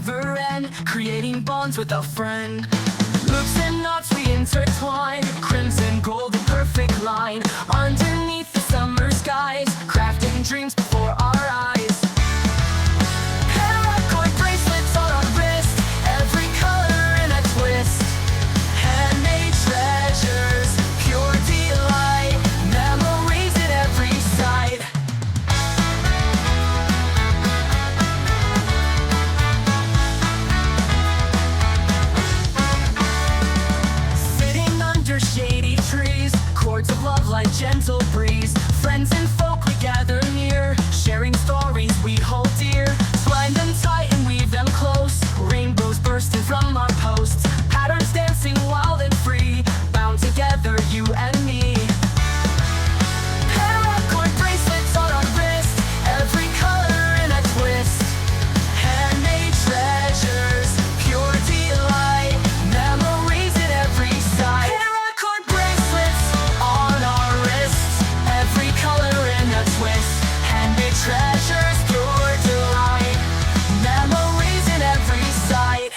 never end, creating bonds with a friend. Loops and knots we intertwine, crimson, gold, and perfect line. Underneath the summer skies, crafting dreams before our eyes. Paracord bracelets on our wrist, every color in a twist. Handmade treasures, pure delight, memories at every side. Sitting under shady trees, chords of love like gentle breeze. Friends and folk we gather near, sharing stories we hold dear. Twine them tight and weave them close, rainbows bursting from our posts. Patterns dancing wild and free, bound together, you and me. Paracord bracelets on our wrist, every color in a twist. Handmade treasures, pure delight, memories at every side. Paracord bracelets on our wrists, every color in a twist. Handmade treasures, pure delight, memories at every side.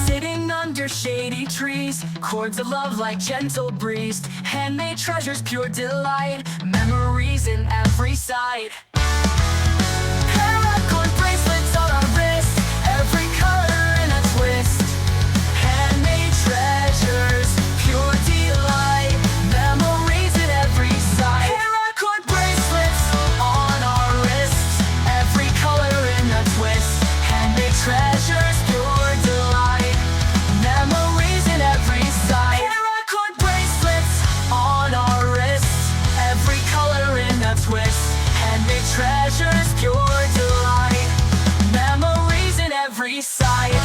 Sitting under shady trees, chords of love like gentle breeze. Handmade treasures, pure delight, memories in every side. Paracord bracelets on our wrist, every color in a twist. Handmade treasures, pure delight, memories at every side. Paracord bracelets on our wrists, every color in a twist. Handmade treasures, pure delight, memories in every side. Paracord bracelets on our wrists, every color in a twist. Handmade treasures, pure delight, memories in every side.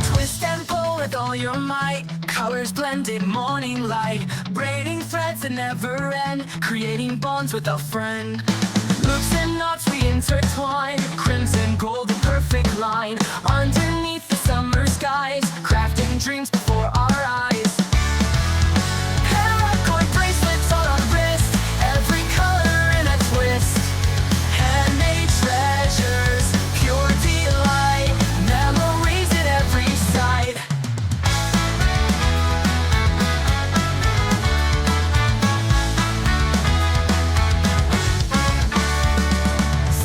Twist and pull with all your might, colors blended, morning light. Braiding threads that never end, creating bonds with a friend. Loops and knots we intertwine, crimson, gold, and perfect line. Underneath the summer skies, crafting dreams before our eyes. Paracord bracelets on our wrist, every color in a twist. Handmade treasures, pure delight, memories at every side.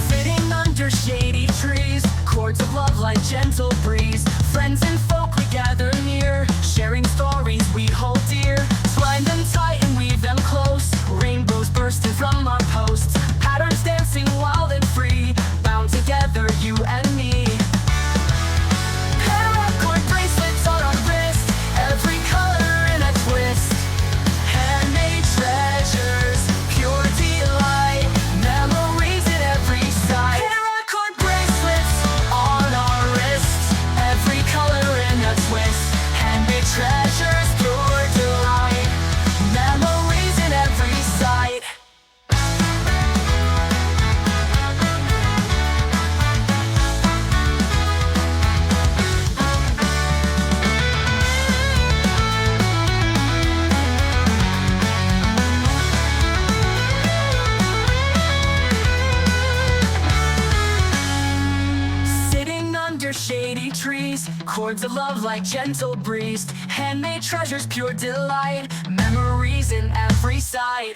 Sitting under shady trees, chords of love like gentle breeze. Friends and folk we gather near, sharing stories we hold dear. Twine them tight and weave them close, rainbows bursting from our posts. Patterns dancing wild and free, bound together, you and me. Paracord bracelets on our wrist, every color in a twist. Handmade treasures, pure delight, memories at every side. Paracord bracelets on our wrists, every color in a twist. Handmade treasures, pure delight, memories in every side. Sitting under shady trees, chords of love like gentle breeze. Handmade treasures, pure delight, memories in every side.